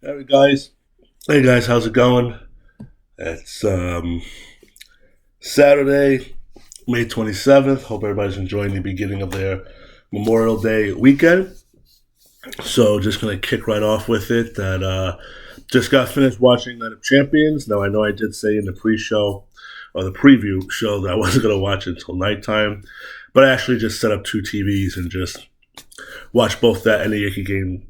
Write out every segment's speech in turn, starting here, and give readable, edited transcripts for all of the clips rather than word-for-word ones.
Hey guys. Hey guys, how's it going? It's Saturday, May 27th. Hope everybody's enjoying the beginning of their Memorial Day weekend. So just gonna kick right off with it that just got finished watching Night of Champions. Now I know I did say in the pre-show or the preview show that I wasn't gonna watch it until nighttime, but I actually just set up two TVs and just watched both that and the Yankee game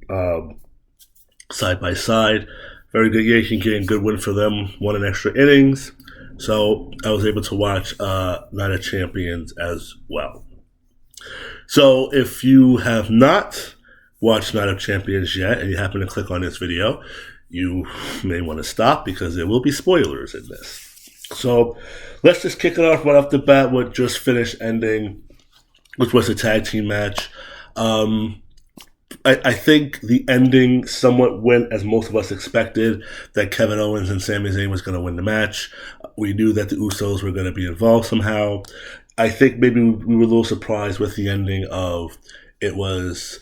side by side. Very good Yankee game, good win for them. Won in extra innings, so I was able to watch Night of Champions as well. So if you have not watched Night of Champions yet, and you happen to click on this video, you may want to stop because there will be spoilers in this. So let's just kick it off right off the bat with just finished ending, which was a tag team match. I think the ending somewhat went as most of us expected, that Kevin Owens and Sami Zayn was going to win the match. We knew that the Usos were going to be involved somehow. I think maybe we were a little surprised with the ending of it was,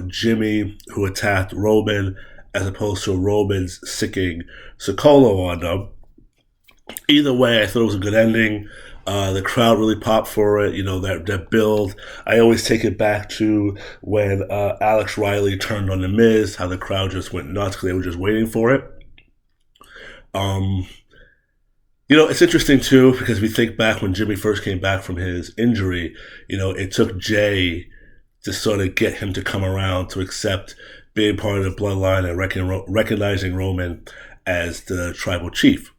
Jimmy who attacked Roman as opposed to Roman's sicking Sokolo on them. Either way, I thought it was a good ending. The crowd really popped for it, that build. I always take it back to when Alex Riley turned on The Miz, how the crowd just went nuts because they were just waiting for it. It's interesting, too, because we think back when Jimmy first came back from his injury, it took Jay to sort of get him to come around to accept being part of the bloodline and recognizing Roman as the tribal chief.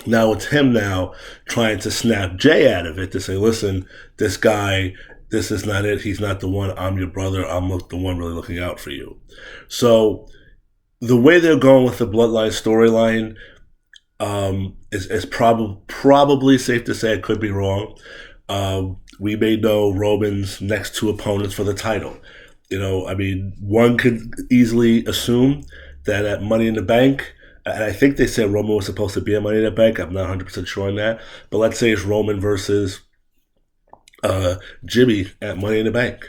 Now it's him now trying to snap Jay out of it to say, listen, this guy, this is not it. He's not the one. I'm your brother. I'm the one really looking out for you. So the way they're going with the bloodline storyline is probably safe to say. I could be wrong. We may know Roman's next two opponents for the title. One could easily assume that at Money in the Bank, and I think they said Roman was supposed to be at Money in the Bank. I'm not 100% sure on that. But let's say it's Roman versus Jimmy at Money in the Bank.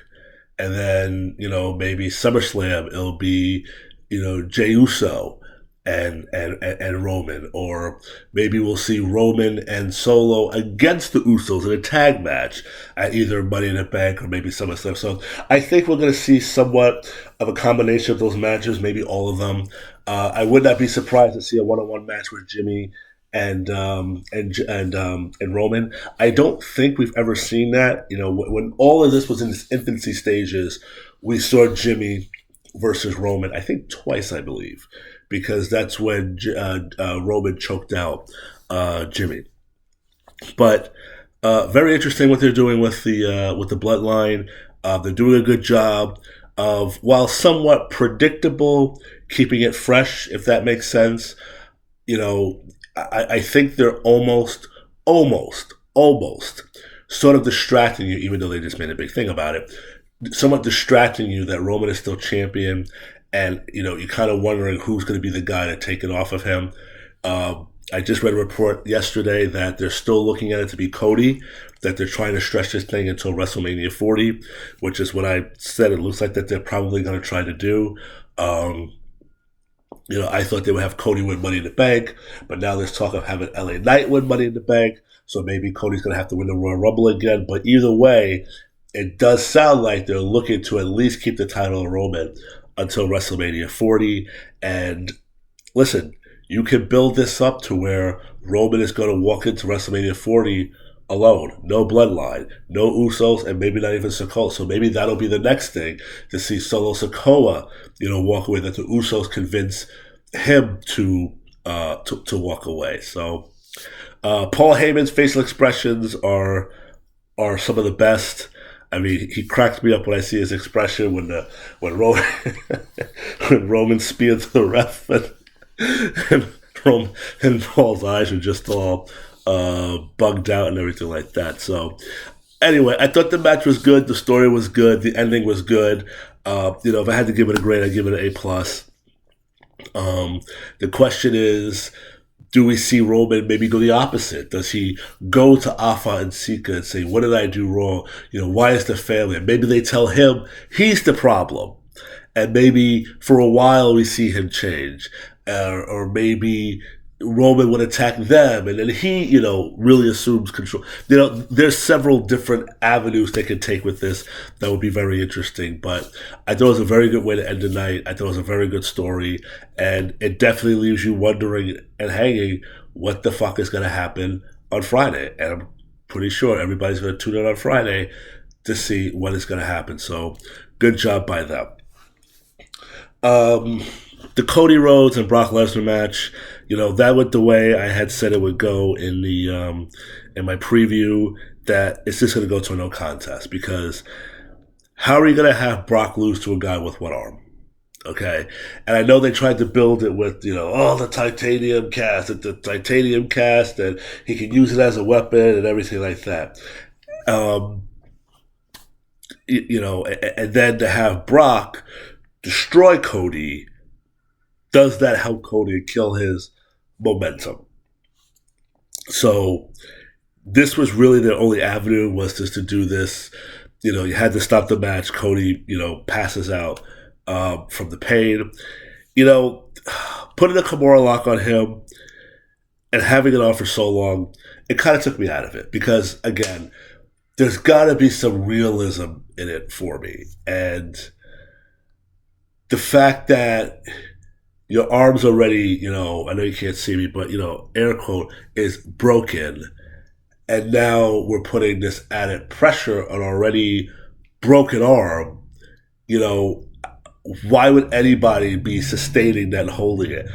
And then, maybe SummerSlam, it'll be, Jey Uso and Roman. Or maybe we'll see Roman and Solo against the Usos in a tag match at either Money in the Bank or maybe SummerSlam. So I think we're going to see somewhat of a combination of those matches, maybe all of them. I would not be surprised to see a one-on-one match with Jimmy and Roman. I don't think we've ever seen that. When all of this was in its infancy stages, we saw Jimmy versus Roman. I think twice, I believe, because that's when Roman choked out Jimmy. But very interesting what they're doing with the bloodline. They're doing a good job of, while somewhat predictable, keeping it fresh, if that makes sense. I think they're almost sort of distracting you, even though they just made a big thing about it, somewhat distracting you that Roman is still champion, and, you're kind of wondering who's going to be the guy to take it off of him. I just read a report yesterday that they're still looking at it to be Cody, that they're trying to stretch this thing until WrestleMania 40, which is what I said it looks like that they're probably going to try to do. I thought they would have Cody win Money in the Bank, but now there's talk of having LA Knight win Money in the Bank, so maybe Cody's going to have to win the Royal Rumble again. But either way, it does sound like they're looking to at least keep the title of Roman until WrestleMania 40. And listen, you can build this up to where Roman is going to walk into WrestleMania 40 alone. No bloodline, no Usos, and maybe not even Sikoa. So maybe that'll be the next thing, to see Solo Sikoa, walk away, that the Usos convince him to walk away. So Paul Heyman's facial expressions are some of the best. I mean, he cracks me up when I see his expression when Roman when Roman speared to the ref and Paul's eyes are just all bugged out and everything like that. So anyway, I thought the match was good, the story was good, the ending was good. If I had to give it a grade, I'd give it an A+. The question is, do we see Roman maybe go the opposite? Does he go to Afa and Sika and say, what did I do wrong? Why is the family? And maybe they tell him he's the problem. And maybe for a while we see him change. Or maybe Roman would attack them, and then he, really assumes control. There's several different avenues they could take with this that would be very interesting. But I thought it was a very good way to end the night. I thought it was a very good story, and it definitely leaves you wondering and hanging what the fuck is going to happen on Friday. And I'm pretty sure everybody's going to tune in on Friday to see what is going to happen. So, good job by them. The Cody Rhodes and Brock Lesnar match, that went the way I had said it would go in my preview. That it's just going to go to a no contest, because how are you going to have Brock lose to a guy with one arm? Okay, and I know they tried to build it with the titanium cast, and he can use it as a weapon and everything like that. And then to have Brock destroy Cody, does that help Cody kill his momentum? So this was really their only avenue, was just to do this. You had to stop the match. Cody, passes out from the pain. Putting a Kimura lock on him and having it on for so long, it kind of took me out of it, because, again, there's got to be some realism in it for me. And the fact that your arm's already, I know you can't see me, but, air quote, is broken. And now we're putting this added pressure on already broken arm. Why would anybody be sustaining that and holding it?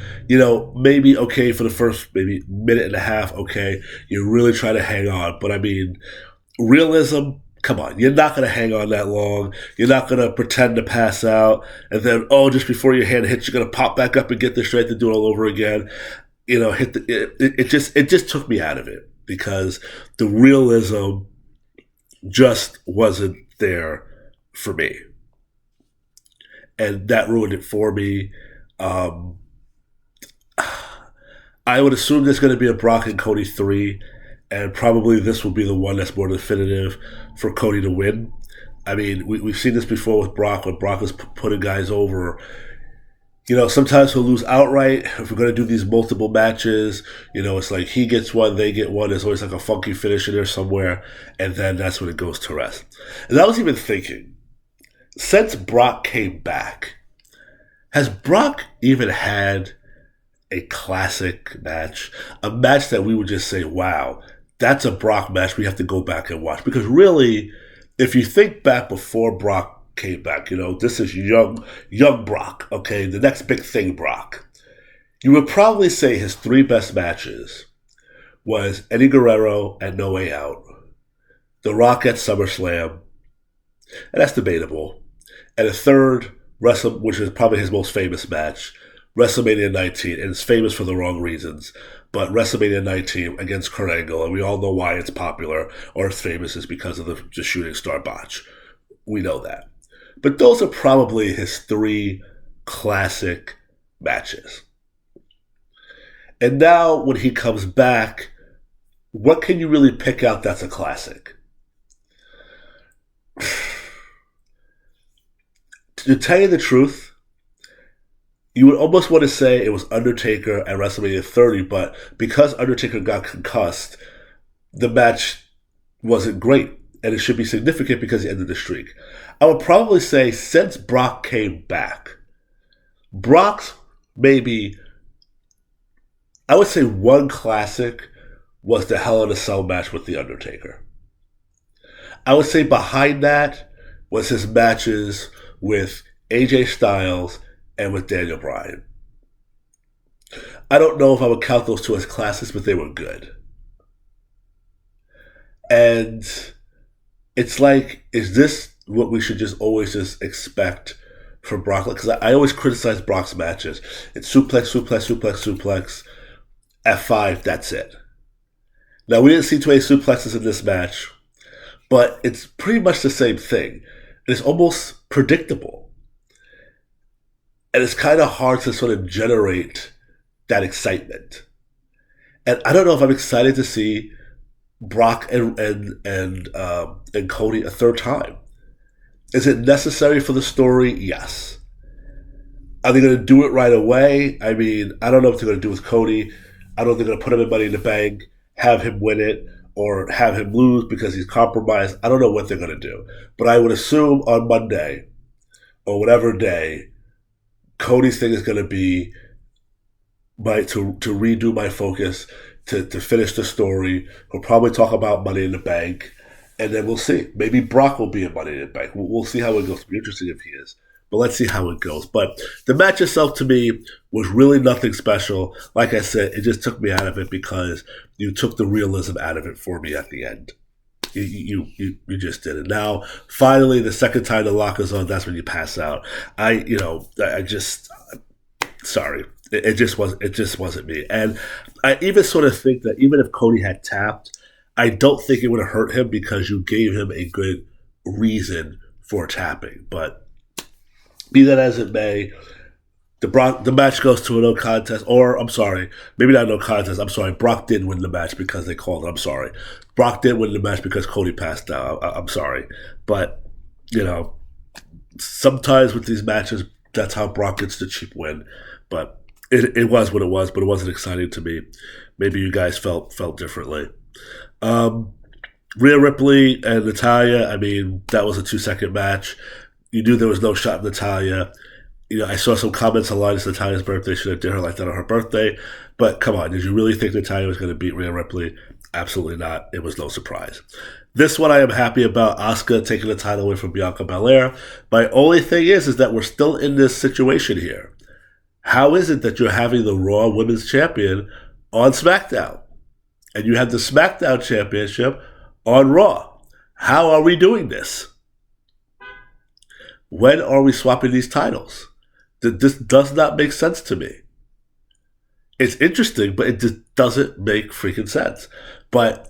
Maybe, okay, for the first maybe minute and a half, okay, you're really trying to hang on. But, I mean, realism, come on, you're not going to hang on that long. You're not going to pretend to pass out, and then, just before your hand hits, you're going to pop back up and get the strength to do it all over again. It just took me out of it, because the realism just wasn't there for me. And that ruined it for me. I would assume there's going to be a Brock and Cody 3, and probably this will be the one that's more definitive for Cody to win. I mean, we've seen this before with Brock, when Brock is putting guys over. Sometimes he'll lose outright. If we're going to do these multiple matches, it's like he gets one, they get one. There's always like a funky finish in there somewhere, and then that's when it goes to rest. And I was even thinking, since Brock came back, has Brock even had a classic match? A match that we would just say, wow, that's a Brock match we have to go back and watch. Because really, if you think back before Brock came back, this is young Brock, okay, the next big thing Brock. You would probably say his 3 best matches was Eddie Guerrero at No Way Out, The Rock at SummerSlam, and that's debatable, and a third, which is probably his most famous match, WrestleMania 19, and it's famous for the wrong reasons, but WrestleMania 19 against Kurt Angle, and we all know why it's popular or it's famous, is because of the shooting star botch. We know that. But those are probably his 3 classic matches. And now when he comes back, what can you really pick out that's a classic? To tell you the truth, you would almost want to say it was Undertaker at WrestleMania 30, but because Undertaker got concussed, the match wasn't great, and it should be significant because he ended the streak. I would probably say, since Brock came back, Brock's maybe, I would say one classic was the Hell in a Cell match with The Undertaker. I would say behind that was his matches with AJ Styles and with Daniel Bryan. I don't know if I would count those 2 as classics, but they were good. And it's like, is this what we should just always just expect from Brock? Because I always criticize Brock's matches. It's suplex, suplex, suplex, suplex. F5, that's it. Now, we didn't see too many suplexes in this match, but it's pretty much the same thing. It's almost predictable. And it's kind of hard to sort of generate that excitement. And I don't know if I'm excited to see Brock and Cody a third time. Is it necessary for the story? Yes. Are they going to do it right away? I mean, I don't know what they're going to do with Cody. I don't think they're going to put him in Money in the Bank, have him win it, or have him lose because he's compromised. I don't know what they're going to do. But I would assume on Monday or whatever day, Cody's thing is going to be to redo my focus, to finish the story. We'll probably talk about Money in the Bank, and then we'll see. Maybe Brock will be in Money in the Bank. We'll see how it goes. It'll be interesting if he is. But let's see how it goes. But the match itself, to me, was really nothing special. Like I said, it just took me out of it because you took the realism out of it for me at the end. You just did it. Now, finally, the second time the lock is on, that's when you pass out. Sorry. It just wasn't me. And I even sort of think that even if Cody had tapped, I don't think it would have hurt him because you gave him a good reason for tapping. But be that as it may, the match goes to a no contest, or I'm sorry, maybe not no contest. I'm sorry, Brock did win the match because they called it. I'm sorry, Brock did win the match because Cody passed out. I'm sorry, but sometimes with these matches, that's how Brock gets the cheap win. But it was what it was, but it wasn't exciting to me. Maybe you guys felt differently. Rhea Ripley and Natalya, I mean, that was a 2-second match. You knew there was no shot in Natalya. I saw some comments online. It's Natalya's birthday. Should have did her like that on her birthday. But come on, did you really think Natalya was going to beat Rhea Ripley? Absolutely not. It was no surprise. This one I am happy about. Asuka taking the title away from Bianca Belair. My only thing is that we're still in this situation here. How is it that you're having the Raw Women's Champion on SmackDown? And you have the SmackDown Championship on Raw? How are we doing this? When are we swapping these titles? This does not make sense to me. It's interesting, but it just doesn't make freaking sense. But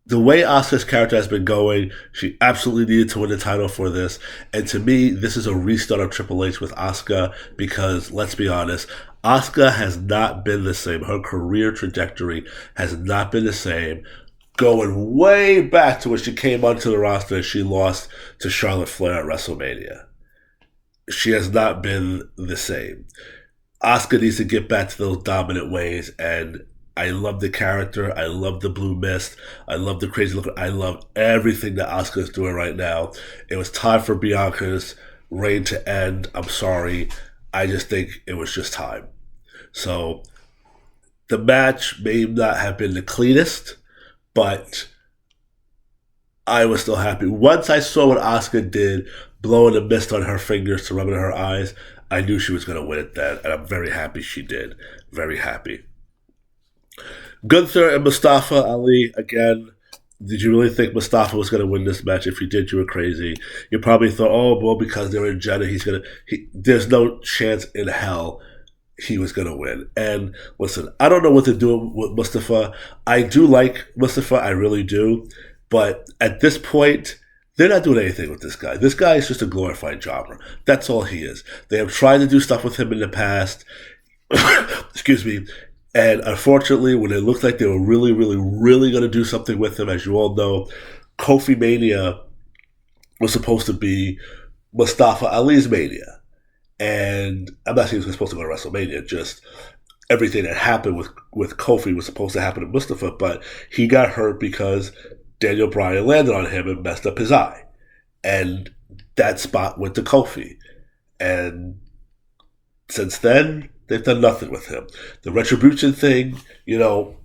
the way Asuka's character has been going, she absolutely needed to win the title for this. And to me, this is a restart of Triple H with Asuka because, let's be honest, Asuka has not been the same. Her career trajectory has not been the same. Going way back to when she came onto the roster and she lost to Charlotte Flair at WrestleMania. She has not been the same. Asuka needs to get back to those dominant ways, and I love the character. I love the blue mist. I love the crazy look. I love everything that Asuka is doing right now. It was time for Bianca's reign to end. I'm sorry. I just think it was just time. So the match may not have been the cleanest, but I was still happy. Once I saw what Asuka did, blowing the mist on her fingers to rub it in her eyes, I knew she was going to win it then, and I'm very happy she did. Very happy. Gunther and Mustafa Ali, again, did you really think Mustafa was going to win this match? If you did, you were crazy. You probably thought, oh, well, because they're in Jeddah, there's no chance in hell he was going to win. And listen, I don't know what to do with Mustafa. I do like Mustafa, I really do. But at this point, they're not doing anything with this guy. This guy is just a glorified jobber. That's all he is. They have tried to do stuff with him in the past. Excuse me. And unfortunately, when it looked like they were really, really, really going to do something with him, as you all know, Kofi Mania was supposed to be Mustafa Ali's Mania. And I'm not saying he was supposed to go to WrestleMania, just everything that happened with Kofi was supposed to happen to Mustafa, but he got hurt because Daniel Bryan landed on him and messed up his eye. And that spot went to Kofi. And since then, they've done nothing with him. The Retribution thing,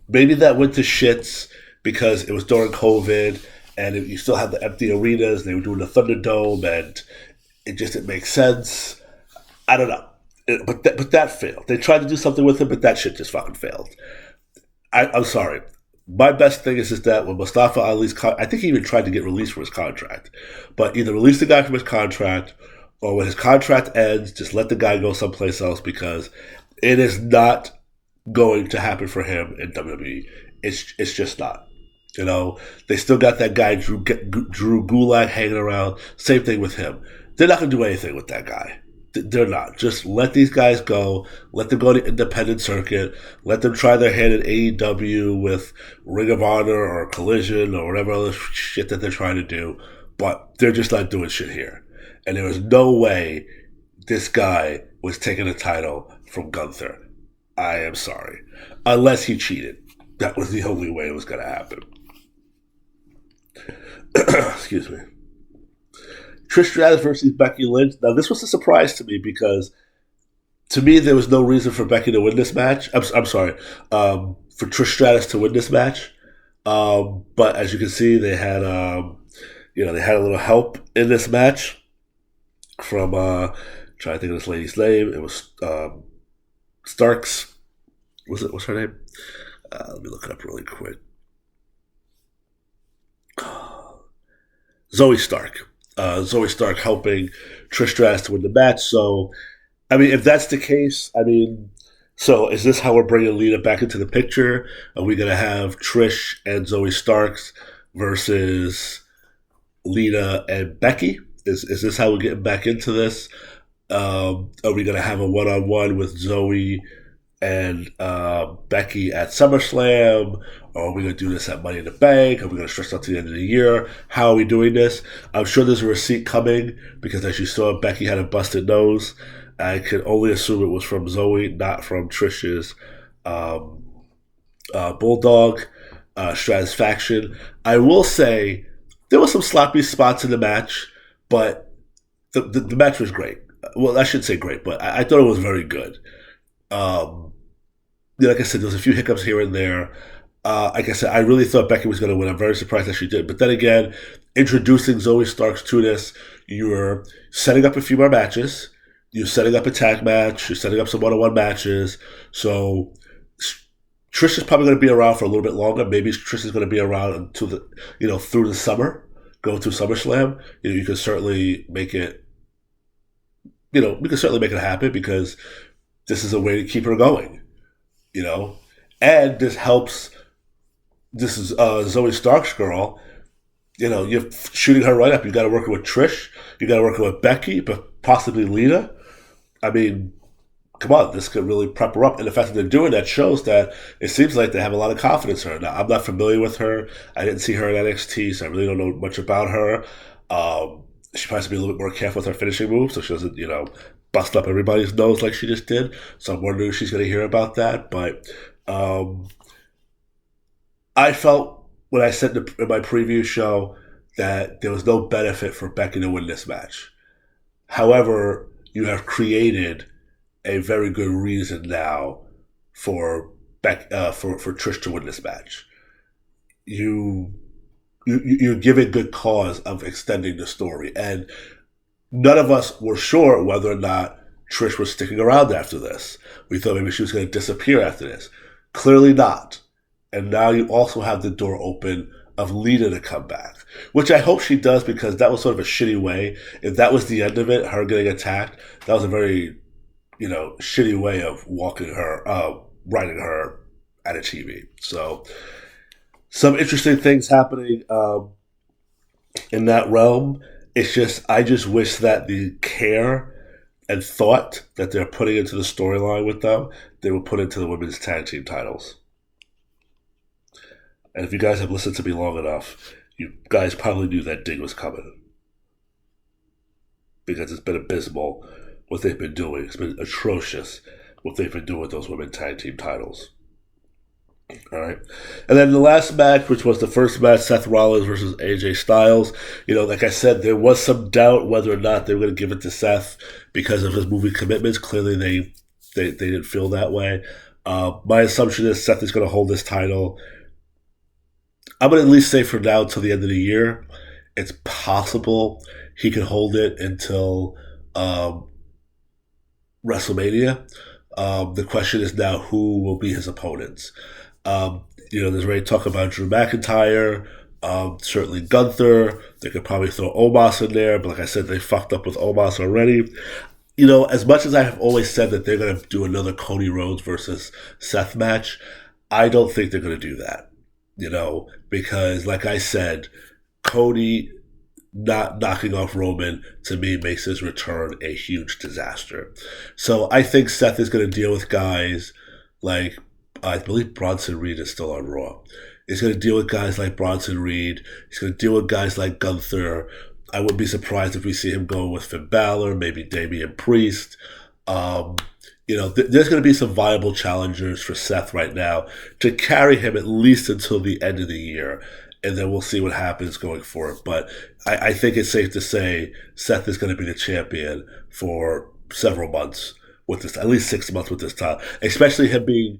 maybe that went to shits because it was during COVID and you still had the empty arenas. They were doing the Thunderdome and it just didn't make sense. I don't know. But that failed. They tried to do something with him, but that shit just fucking failed. I'm sorry. My best thing is that when Mustafa Ali's I think he even tried to get released from his contract. But either release the guy from his contract or when his contract ends, just let the guy go someplace else because it is not going to happen for him in WWE. It's just not. They still got that guy, Drew Gulak, hanging around. Same thing with him. They're not going to do anything with that guy. They're not. Just let these guys go. Let them go to the independent circuit. Let them try their hand at AEW with Ring of Honor or Collision or whatever other shit that they're trying to do. But they're just not doing shit here. And there was no way this guy was taking the title from Gunther. I am sorry. Unless he cheated. That was the only way it was going to happen. Excuse me. Trish Stratus versus Becky Lynch. Now, this was a surprise to me because to me, there was no reason for Becky to win this match. I'm sorry, for Trish Stratus to win this match. But as you can see, they had they had a little help in this match from trying to think of this lady's name. It was Starks. What's her name? Let me look it up really quick. Zoe Stark. Zoe Stark helping Trish Stratus to win the match. So, I mean, if that's the case, so is this how we're bringing Lita back into the picture? Are we going to have Trish and Zoe Starks versus Lita and Becky? Is this how we're getting back into this? Are we going to have a one-on-one with Zoe and Becky at SummerSlam? Or are we going to do this at Money in the Bank? Are we going to stretch out to the end of the year? How are we doing this? I'm sure there's a receipt coming because as you saw, Becky had a busted nose. I can only assume it was from Zoe, not from Trish's Bulldog Stratisfaction. I will say there were some sloppy spots in the match, but the match was great. Well, I shouldn't say great, but I thought it was very good. Like I said, there was a few hiccups here and there. Like I said, I really thought Becky was going to win. I'm very surprised that she did. But then again, introducing Zoe Starks to this, you're setting up a few more matches. You're setting up a tag match. You're setting up some one-on-one matches. So Trish is probably going to be around for a little bit longer. Maybe Trish is going to be around until through the summer, going through SummerSlam. You can certainly make it. We can certainly make it happen because this is a way to keep her going. And this helps. This is Zoe Stark's girl. You're shooting her right up. You got to work with Trish. You got to work with Becky, but possibly Lita. I mean, come on, this could really prep her up. And the fact that they're doing that shows that it seems like they have a lot of confidence in her. Now, I'm not familiar with her. I didn't see her in NXT, so I really don't know much about her. She probably has to be a little bit more careful with her finishing moves so she doesn't, bust up everybody's nose like she just did. So I'm wondering if she's going to hear about that. But I felt when I said in my preview show that there was no benefit for Becky to win this match. However, you have created a very good reason now for Trish to win this match. You're giving good cause of extending the story, and none of us were sure whether or not Trish was sticking around after this. We thought maybe she was going to disappear after this. Clearly not. And now you also have the door open of Lita to come back, which I hope she does because that was sort of a shitty way. If that was the end of it, her getting attacked, that was a very, shitty way of riding her at a TV. So some interesting things happening in that realm. I just wish that the care and thought that they're putting into the storyline with them, they will put into the women's tag team titles. And if you guys have listened to me long enough, you guys probably knew that ding was coming. Because it's been abysmal what they've been doing. It's been atrocious what they've been doing with those women's tag team titles. All right. And then the last match, which was the first match, Seth Rollins versus AJ Styles. Like I said, there was some doubt whether or not they were going to give it to Seth because of his movie commitments. Clearly, they didn't feel that way. My assumption is Seth is going to hold this title. I'm going to at least say for now until the end of the year. It's possible he can hold it until WrestleMania. The question is now who will be his opponents. There's already talk about Drew McIntyre, certainly Gunther. They could probably throw Omos in there, but like I said, they fucked up with Omos already. As much as I have always said that they're going to do another Cody Rhodes versus Seth match, I don't think they're going to do that. Because like I said, Cody not knocking off Roman, to me, makes his return a huge disaster. So I think Seth is going to deal with guys like, I believe Bronson Reed is still on Raw. He's going to deal with guys like Bronson Reed. He's going to deal with guys like Gunther. I wouldn't be surprised if we see him go with Finn Balor, maybe Damian Priest. Um, there's going to be some viable challengers for Seth right now to carry him at least until the end of the year, and then we'll see what happens going forward. But I think it's safe to say Seth is going to be the champion for several months with this, at least 6 months with this title, especially it being,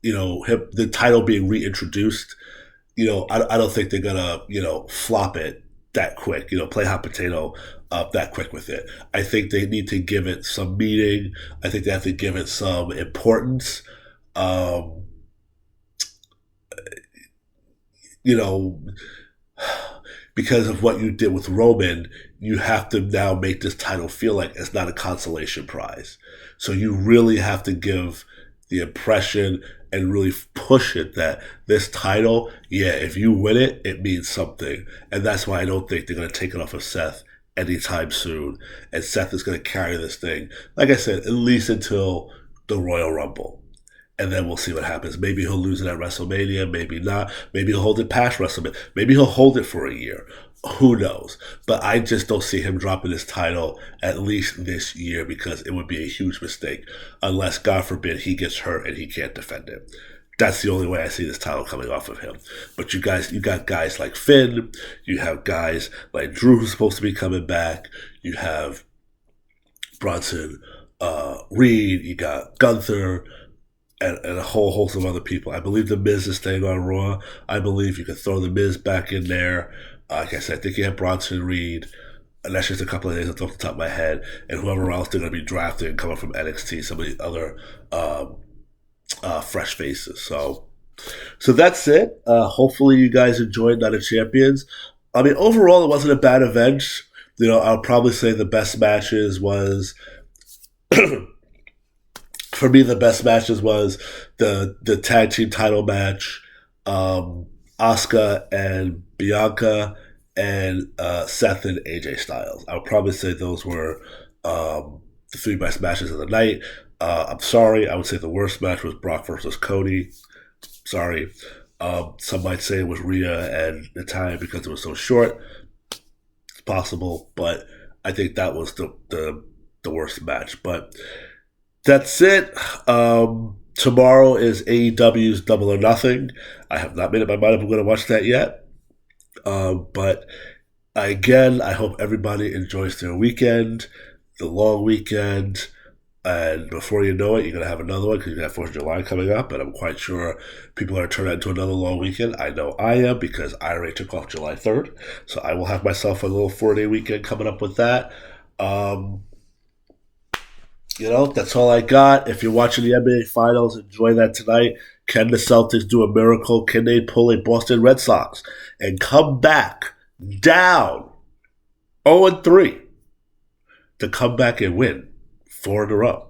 the title being reintroduced. I don't think they're gonna, flop it that quick, play hot potato that quick with it. I think they need to give it some meaning. I think they have to give it some importance. Um, you know, because of what you did with Roman, you have to now make this title feel like it's not a consolation prize. So you really have to give the impression and really push it that this title, yeah, if you win it, it means something. And that's why I don't think they're going to take it off of Seth anytime soon. And Seth is going to carry this thing, like I said, at least until the Royal Rumble. And then we'll see what happens. Maybe he'll lose it at WrestleMania, maybe not. Maybe he'll hold it past WrestleMania. Maybe he'll hold it for a year. Who knows? But I just don't see him dropping his title at least this year because it would be a huge mistake unless, God forbid, he gets hurt and he can't defend it. That's the only way I see this title coming off of him. But you got guys like Finn. You have guys like Drew who's supposed to be coming back. You have Bronson Reed. You got Gunther. And a whole host of other people. I believe The Miz is staying on Raw. I believe you could throw The Miz back in there. Like I said, I think you have Bronson Reed. And that's just a couple of names off the top of my head. And whoever else they're going to be drafting coming from NXT, some of the other fresh faces. So that's it. Hopefully you guys enjoyed Night of Champions. I mean, overall, it wasn't a bad event. I'll probably say the best matches was... For me, the best matches was the tag team title match, Asuka and Bianca, and Seth and AJ Styles. I would probably say those were the three best matches of the night. I'm sorry, I would say the worst match was Brock versus Cody. Sorry. Some might say it was Rhea and Natalya because it was so short. It's possible, but I think that was the worst match. But that's it. Tomorrow is AEW's Double or Nothing. I have not made up my mind if I'm going to watch that yet. But again, I hope everybody enjoys their weekend, the long weekend. And before you know it, you're going to have another one because you have 4th of July coming up. And I'm quite sure people are turning into another long weekend. I know I am because I already took off July 3rd. So I will have myself a little 4-day weekend coming up with that. That's all I got. If you're watching the NBA Finals, enjoy that tonight. Can the Celtics do a miracle? Can they pull a Boston Red Sox and come back down 0-3 to come back and win 4 in a row?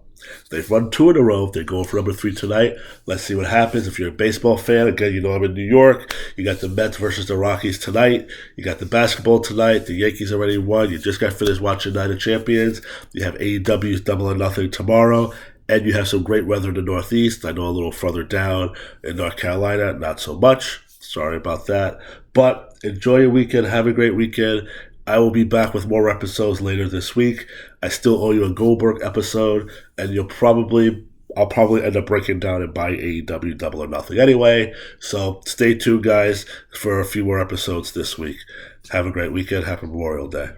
They've run 2 in a row. They're going for number 3 tonight. Let's see what happens. If you're a baseball fan, again, I'm in New York. You got the Mets versus the Rockies tonight. You got the basketball tonight. The Yankees already won. You just got finished watching Night of Champions. You have AEW's Double or Nothing tomorrow. And you have some great weather in the Northeast. I know a little further down in North Carolina, not so much. Sorry about that. But enjoy your weekend. Have a great weekend. I will be back with more episodes later this week. I still owe you a Goldberg episode, and I'll probably end up breaking down and buying AEW Double or Nothing anyway. So stay tuned, guys, for a few more episodes this week. Have a great weekend. Happy Memorial Day.